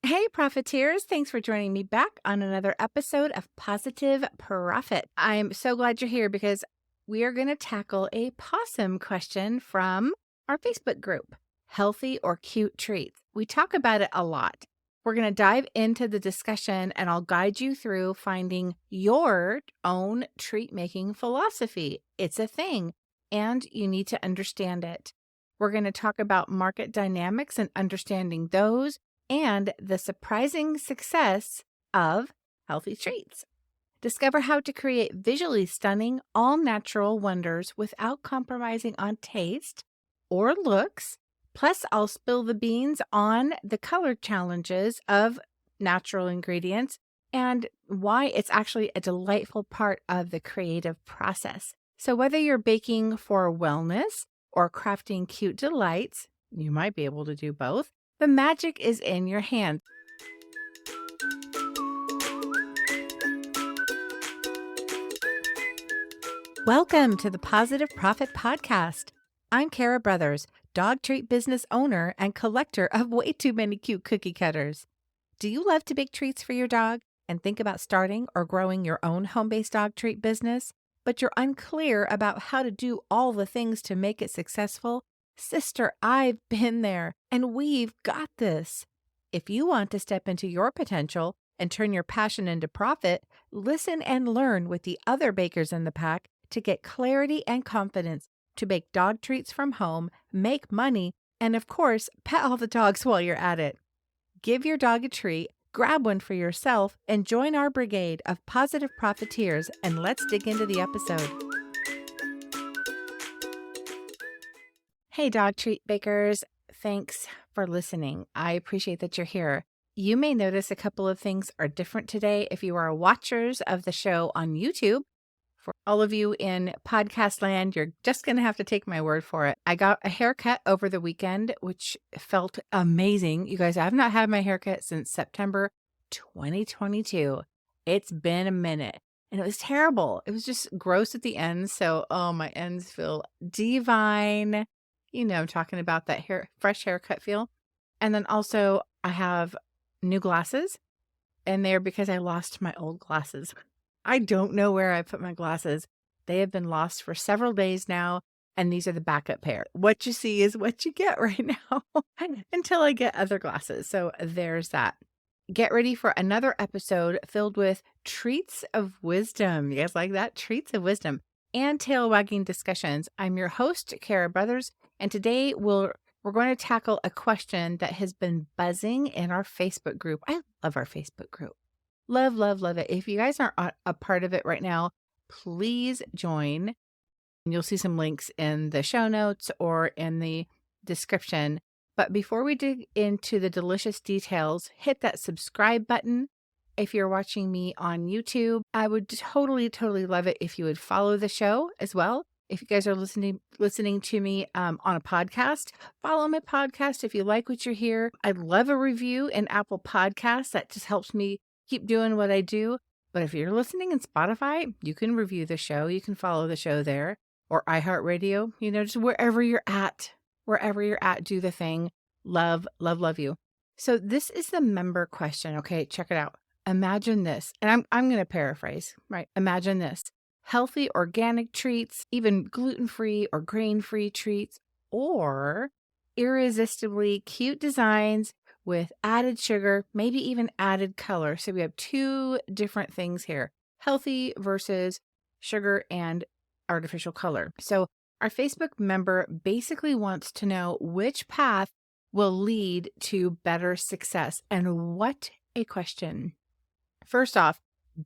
Hey, Profiteers. Thanks for joining me back on another episode of Positive Profit. I'm so glad you're here because we are going to tackle a possum question from our Facebook group, Healthy or Cute Treats. We talk about it a lot. We're going to dive into the discussion and I'll guide you through finding your own treat making philosophy. It's a thing and you need to understand it. We're going to talk about market dynamics and understanding those and the surprising success of healthy treats. Discover how to create visually stunning, all natural wonders without compromising on taste or looks. Plus, I'll spill the beans on the color challenges of natural ingredients and why it's actually a delightful part of the creative process. So, whether you're baking for wellness or crafting cute delights, you might be able to do both. The magic is in your hands. Welcome to the Positive Profit Podcast. I'm Kara Brothers, dog treat business owner and collector of way too many cute cookie cutters. Do you love to bake treats for your dog and think about starting or growing your own home-based dog treat business, but you're unclear about how to do all the things to make it successful? Sister, I've been there, and we've got this. If you want to step into your potential and turn your passion into profit, listen and learn with the other bakers in the pack to get clarity and confidence to bake dog treats from home, make money, and of course, pet all the dogs while you're at it. Give your dog a treat, grab one for yourself, and join our brigade of positive profiteers, and let's dig into the episode. Hey, dog treat bakers. Thanks for listening. I appreciate that you're here. You may notice a couple of things are different today if you are watchers of the show on YouTube. For all of you in podcast land, you're just going to have to take my word for it. I got a haircut over the weekend, which felt amazing. You guys, I've not had my haircut since September 2022. It's been a minute. And it was terrible. It was just gross at the ends. So, my ends feel divine. You know, I'm talking about that fresh haircut feel. And then also I have new glasses, and they're because I lost my old glasses. I don't know where I put my glasses. They have been lost for several days now, and these are the backup pair. What you see is what you get right now until I get other glasses. So there's that. Get ready for another episode filled with treats of wisdom. You guys like that? Treats of wisdom and tail wagging discussions. I'm your host, Kara Brothers, and today we're going to tackle a question that has been buzzing in our Facebook group. I love our Facebook group. Love, love, love it. If you guys aren't a part of it right now, please join. You'll see some links in the show notes or in the description. But before we dig into the delicious details, hit that subscribe button. If you're watching me on YouTube, I would totally, totally love it if you would follow the show as well. If you guys are listening to me on a podcast, follow my podcast if you like what you hear. I'd love a review in Apple Podcasts. That just helps me keep doing what I do. But if you're listening in Spotify, you can review the show. You can follow the show there, or iHeartRadio, just wherever you're at, do the thing. Love, love, love you. So this is the member question. Okay, check it out. Imagine this, and I'm going to paraphrase, right? Imagine this. Healthy organic treats, even gluten-free or grain-free treats, or irresistibly cute designs with added sugar, maybe even added color. So we have two different things here, healthy versus sugar and artificial color. So our Facebook member basically wants to know which path will lead to better success. And what a question. First off,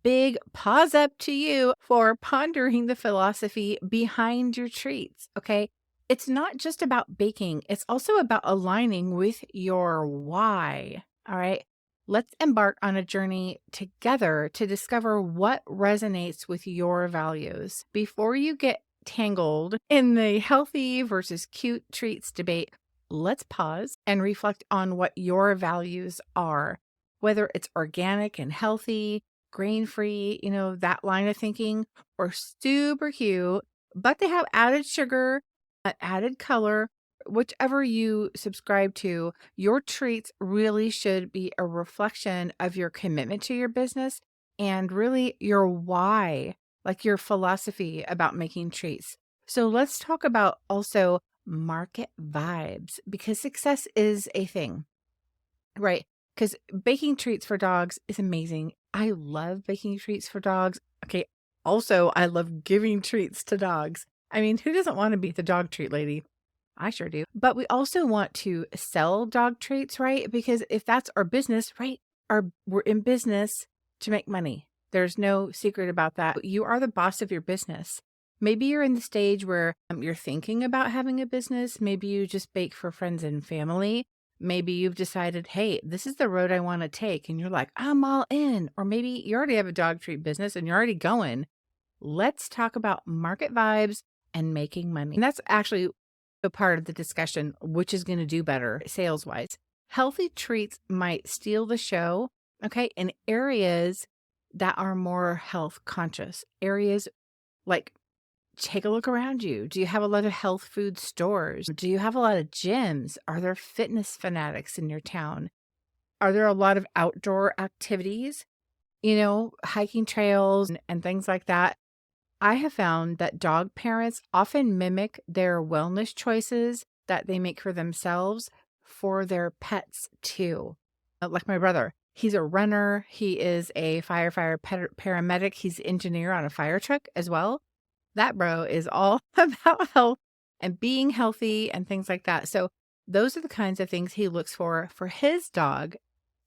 big paws up to you for pondering the philosophy behind your treats, okay? It's not just about baking. It's also about aligning with your why, all right? Let's embark on a journey together to discover what resonates with your values. Before you get tangled in the healthy versus cute treats debate, let's pause and reflect on what your values are, whether it's organic and healthy, grain-free, that line of thinking, or super cute, but they have added sugar, added color, whichever you subscribe to, your treats really should be a reflection of your commitment to your business and really your why, like your philosophy about making treats. So let's talk about also market vibes because success is a thing, right? Because baking treats for dogs is amazing. I love baking treats for dogs. Okay. Also, I love giving treats to dogs. I mean, who doesn't want to be the dog treat lady? I sure do. But we also want to sell dog treats, right? Because if that's our business, right? We're in business to make money. There's no secret about that. You are the boss of your business. Maybe you're in the stage where you're thinking about having a business. Maybe you just bake for friends and family. Maybe you've decided, hey, this is the road I want to take. And you're like, I'm all in. Or maybe you already have a dog treat business and you're already going. Let's talk about market vibes and making money. And that's actually a part of the discussion, which is going to do better sales wise. Healthy treats might steal the show, okay, in areas that are more health conscious. Areas like take a look around you. Do you have a lot of health food stores? Do you have a lot of gyms? Are there fitness fanatics in your town? Are there a lot of outdoor activities? Hiking trails and things like that. I have found that dog parents often mimic their wellness choices that they make for themselves for their pets too. Like my brother, he's a runner. He is a firefighter paramedic. He's an engineer on a fire truck as well. That bro is all about health and being healthy and things like that. So those are the kinds of things he looks for his dog.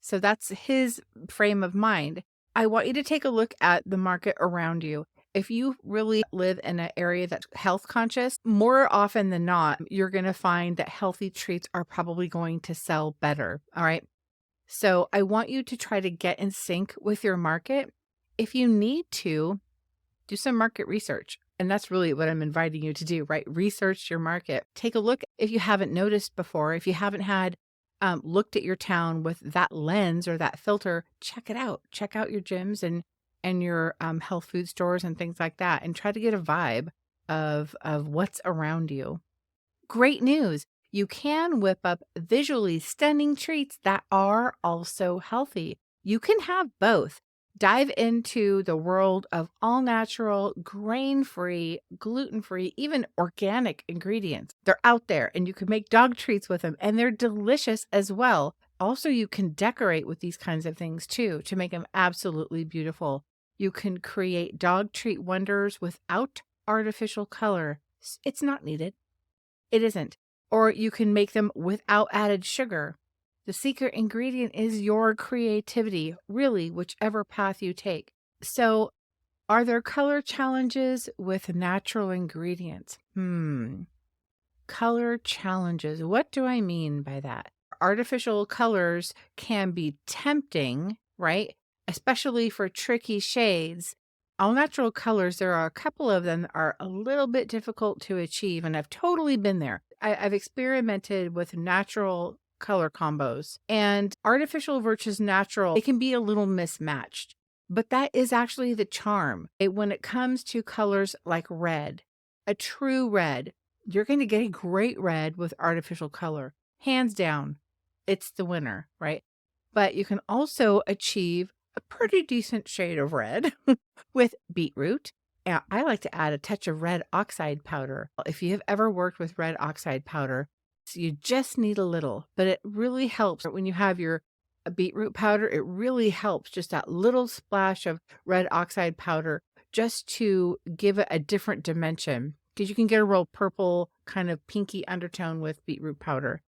So that's his frame of mind. I want you to take a look at the market around you. If you really live in an area that's health conscious, more often than not, you're going to find that healthy treats are probably going to sell better. All right. So I want you to try to get in sync with your market. If you need to, do some market research. And that's really what I'm inviting you to do, right? Research your market. Take a look if you haven't noticed before, if you haven't had looked at your town with that lens or that filter, check it out. Check out your gyms and your health food stores and things like that, and try to get a vibe of what's around you. Great news. You can whip up visually stunning treats that are also healthy. You can have both. Dive into the world of all natural, grain-free, gluten-free, even organic ingredients. They're out there and you can make dog treats with them and they're delicious as well. Also, you can decorate with these kinds of things too to make them absolutely beautiful. You can create dog treat wonders without artificial color. It's not needed. It isn't. Or you can make them without added sugar. The secret ingredient is your creativity, really, whichever path you take. So, are there color challenges with natural ingredients? Color challenges. What do I mean by that? Artificial colors can be tempting, right? Especially for tricky shades. All natural colors, there are a couple of them that are a little bit difficult to achieve, and I've totally been there. I've experimented with natural color combos and artificial versus natural. It can be a little mismatched, but that is actually the charm. When it comes to colors like red, a true red, you're going to get a great red with artificial color. Hands down, it's the winner, right? But you can also achieve a pretty decent shade of red with beetroot. And I like to add a touch of red oxide powder. If you have ever worked with red oxide powder, so you just need a little, but it really helps when you have your beetroot powder. It really helps just that little splash of red oxide powder just to give it a different dimension, because you can get a real purple kind of pinky undertone with beetroot powder.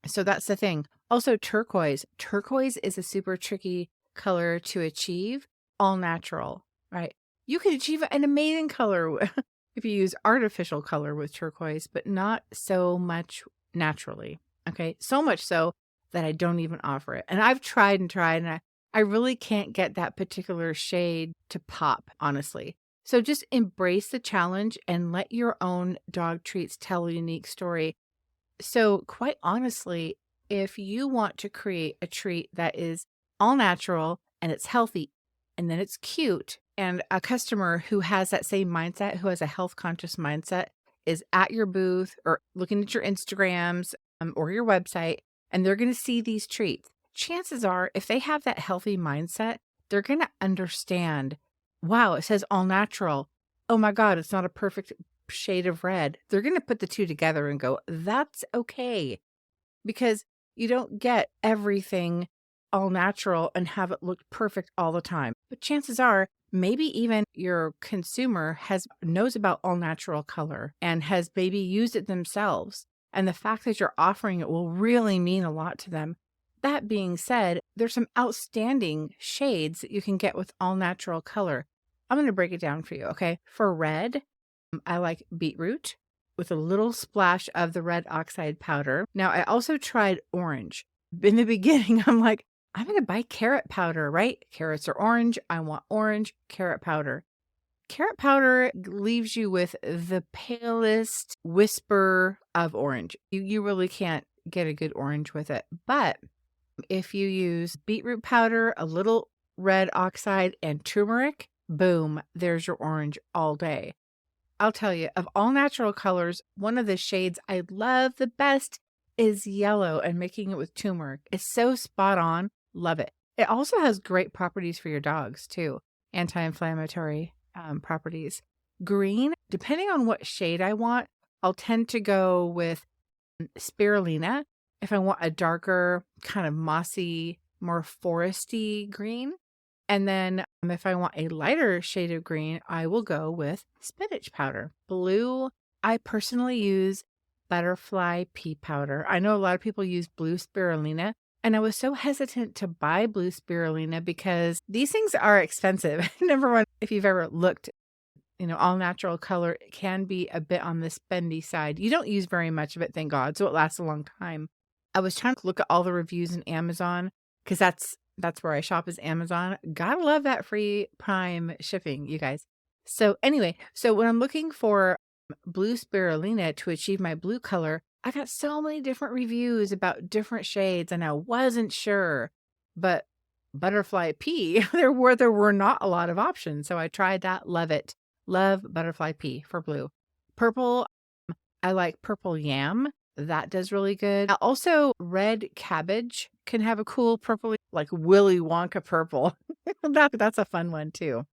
So that's the thing. Also, turquoise. Turquoise is a super tricky color to achieve, all natural, right? You can achieve an amazing color if you use artificial color with turquoise, but not so much naturally. Okay. So much so that I don't even offer it. And I've tried and tried, and I really can't get that particular shade to pop, honestly. So just embrace the challenge and let your own dog treats tell a unique story. So quite honestly, if you want to create a treat that is all natural and it's healthy and then it's cute, and a customer who has that same mindset, who has a health conscious mindset, is at your booth or looking at your Instagrams or your website, and they're going to see these treats. Chances are, if they have that healthy mindset, they're going to understand, wow, it says all natural. Oh my God, it's not a perfect shade of red. They're going to put the two together and go, that's okay. Because you don't get everything all natural and have it look perfect all the time. But chances are, maybe even your consumer knows about all natural color and has maybe used it themselves. And the fact that you're offering it will really mean a lot to them. That being said, there's some outstanding shades that you can get with all natural color. I'm going to break it down for you, okay? For red, I like beetroot with a little splash of the red oxide powder. Now, I also tried orange. In the beginning, I'm like, I'm going to buy carrot powder, right? Carrots are orange. I want orange carrot powder. Carrot powder leaves you with the palest whisper of orange. You really can't get a good orange with it. But if you use beetroot powder, a little red oxide, and turmeric, boom, there's your orange all day. I'll tell you, of all natural colors, one of the shades I love the best is yellow, and making it with turmeric is so spot on. Love it. It also has great properties for your dogs too. Anti-inflammatory properties. Green, depending on what shade I want, I'll tend to go with spirulina. If I want a darker, kind of mossy, more foresty green. And then if I want a lighter shade of green, I will go with spinach powder. Blue, I personally use butterfly pea powder. I know a lot of people use blue spirulina, and I was so hesitant to buy blue spirulina because these things are expensive. Number one, if you've ever looked, all natural color can be a bit on the spendy side. You don't use very much of it, thank God, so it lasts a long time. I was trying to look at all the reviews in Amazon because that's where I shop is Amazon. Gotta love that free Prime shipping, you guys. So anyway, when I'm looking for blue spirulina to achieve my blue color, I got so many different reviews about different shades and I wasn't sure. But butterfly pea, there were not a lot of options. So I tried that. Love it. Love butterfly pea for blue. Purple, I like purple yam. That does really good. Also, red cabbage can have a cool purple, like Willy Wonka purple. That's a fun one too.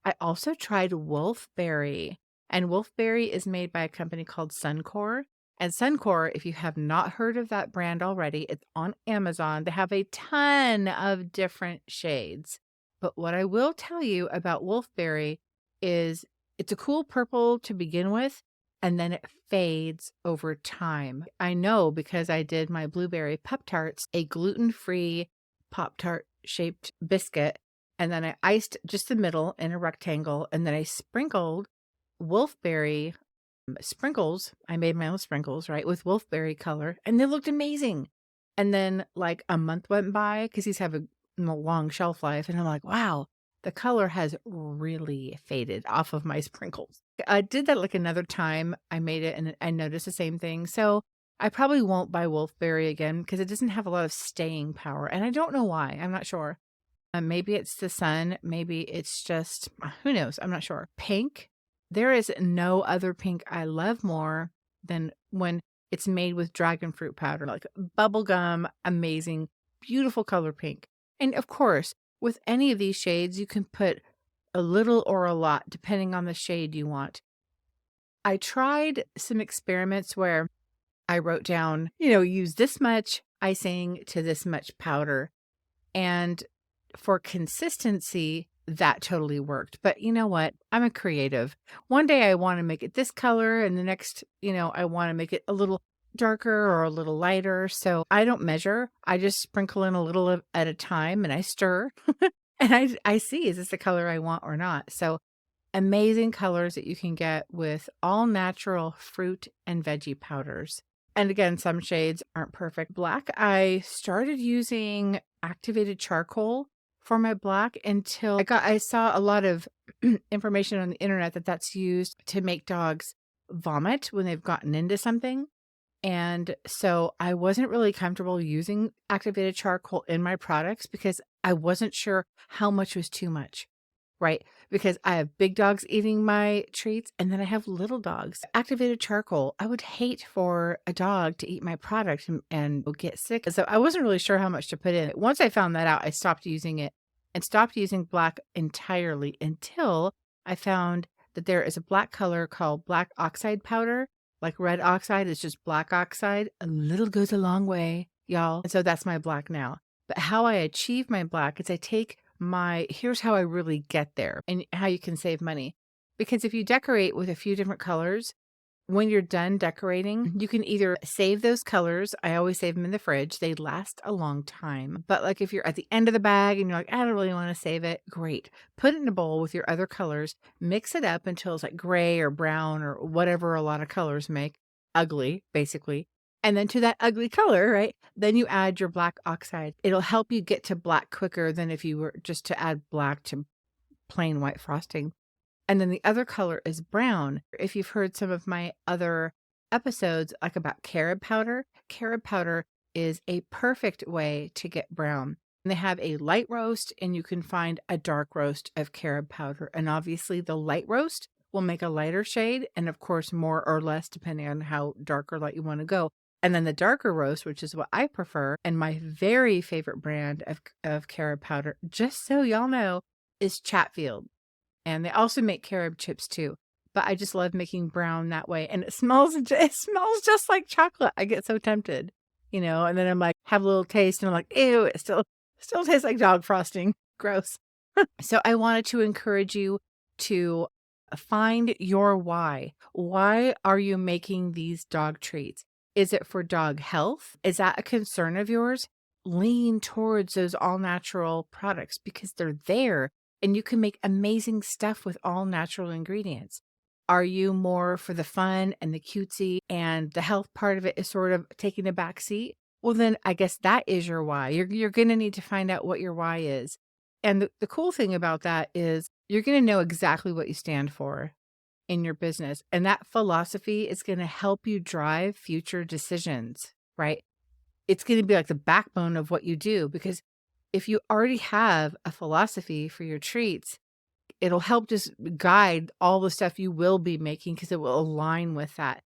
I also tried wolfberry, and wolfberry is made by a company called Suncor. And Suncor, if you have not heard of that brand already, it's on Amazon. They have a ton of different shades. But what I will tell you about wolfberry is it's a cool purple to begin with, and then it fades over time. I know because I did my blueberry Pop-Tarts, a gluten-free Pop-Tart shaped biscuit, and then I iced just the middle in a rectangle, and then I sprinkled wolfberry sprinkles. I made my own sprinkles, right, with wolfberry color, and they looked amazing. And then like a month went by because these have a long shelf life, and I'm like, wow, the color has really faded off of my sprinkles. I did that like another time. I made it and I noticed the same thing. So I probably won't buy wolfberry again because it doesn't have a lot of staying power. And I don't know why. I'm not sure. Maybe it's the sun. Maybe it's just, who knows? I'm not sure. Pink. There is no other pink I love more than when it's made with dragon fruit powder, like bubblegum, amazing, beautiful color pink. And of course, with any of these shades, you can put a little or a lot, depending on the shade you want. I tried some experiments where I wrote down, use this much icing to this much powder. And for consistency, that totally worked. But you know what? I'm a creative. One day I want to make it this color, and the next, I want to make it a little darker or a little lighter. So I don't measure. I just sprinkle in a little at a time and I stir. And I see, is this the color I want or not? So amazing colors that you can get with all natural fruit and veggie powders. And again, some shades aren't perfect. Black, I started using activated charcoal for my black until I saw a lot of information on the internet that that's used to make dogs vomit when they've gotten into something. And so I wasn't really comfortable using activated charcoal in my products because I wasn't sure how much was too much, right? Because I have big dogs eating my treats and then I have little dogs. Activated charcoal. I would hate for a dog to eat my product and get sick. So I wasn't really sure how much to put in it. Once I found that out, I stopped using it and stopped using black entirely until I found that there is a black color called black oxide powder. Like red oxide is just black oxide. A little goes a long way, y'all. And so that's my black now. But how I achieve my black is I take here's how I really get there and how you can save money. Because if you decorate with a few different colors, when you're done decorating, you can either save those colors. I always save them in the fridge. They last a long time. But like if you're at the end of the bag and you're like, I don't really want to save it, great. Put it in a bowl with your other colors, mix it up until it's like gray or brown or whatever a lot of colors make. Ugly, basically. And then to that ugly color, right? Then you add your black oxide. It'll help you get to black quicker than if you were just to add black to plain white frosting. And then the other color is brown. If you've heard some of my other episodes, like about carob powder is a perfect way to get brown. And they have a light roast and you can find a dark roast of carob powder. And obviously the light roast will make a lighter shade. And of course, more or less, depending on how dark or light you want to go. And then the darker roast, which is what I prefer, and my very favorite brand of carob powder, just so y'all know, is Chatfield. And they also make carob chips too. But I just love making brown that way. And it smells just like chocolate. I get so tempted, and then I'm like, have a little taste and I'm like, ew, it still tastes like dog frosting. Gross. So I wanted to encourage you to find your why. Why are you making these dog treats? Is it for dog health? Is that a concern of yours? Lean towards those all natural products because they're there. And you can make amazing stuff with all natural ingredients. Are you more for the fun and the cutesy and the health part of it is sort of taking a back seat? Well, then I guess that is your why. You're going to need to find out what your why is. And the cool thing about that is you're going to know exactly what you stand for in your business. And that philosophy is going to help you drive future decisions, right? It's going to be like the backbone of what you do because if you already have a philosophy for your treats, it'll help just guide all the stuff you will be making because it will align with that.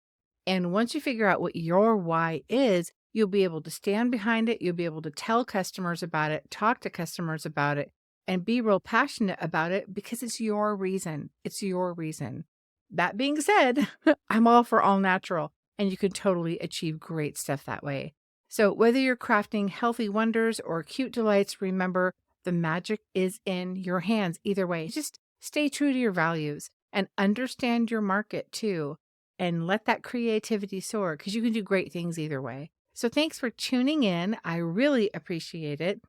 And once you figure out what your why is, you'll be able to stand behind it. You'll be able to tell customers about it, talk to customers about it, and be real passionate about it because it's your reason. It's your reason. That being said, I'm all for all natural, and you can totally achieve great stuff that way. So whether you're crafting healthy wonders or cute delights, remember the magic is in your hands. Either way, just stay true to your values and understand your market too. And let that creativity soar because you can do great things either way. So thanks for tuning in. I really appreciate it.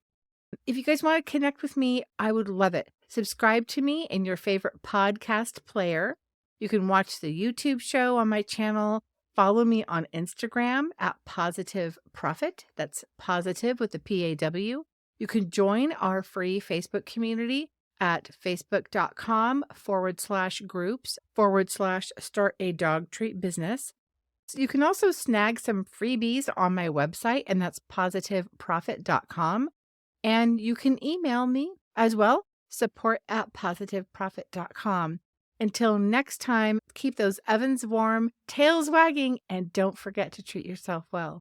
If you guys want to connect with me, I would love it. Subscribe to me in your favorite podcast player. You can watch the YouTube show on my channel. Follow me on Instagram at Positive Profit. That's positive with the PAW. You can join our free Facebook community at facebook.com/groups/start a dog treat business. You can also snag some freebies on my website, and that's positiveprofit.com. And you can email me as well, support@positiveprofit.com. Until next time, keep those ovens warm, tails wagging, and don't forget to treat yourself well.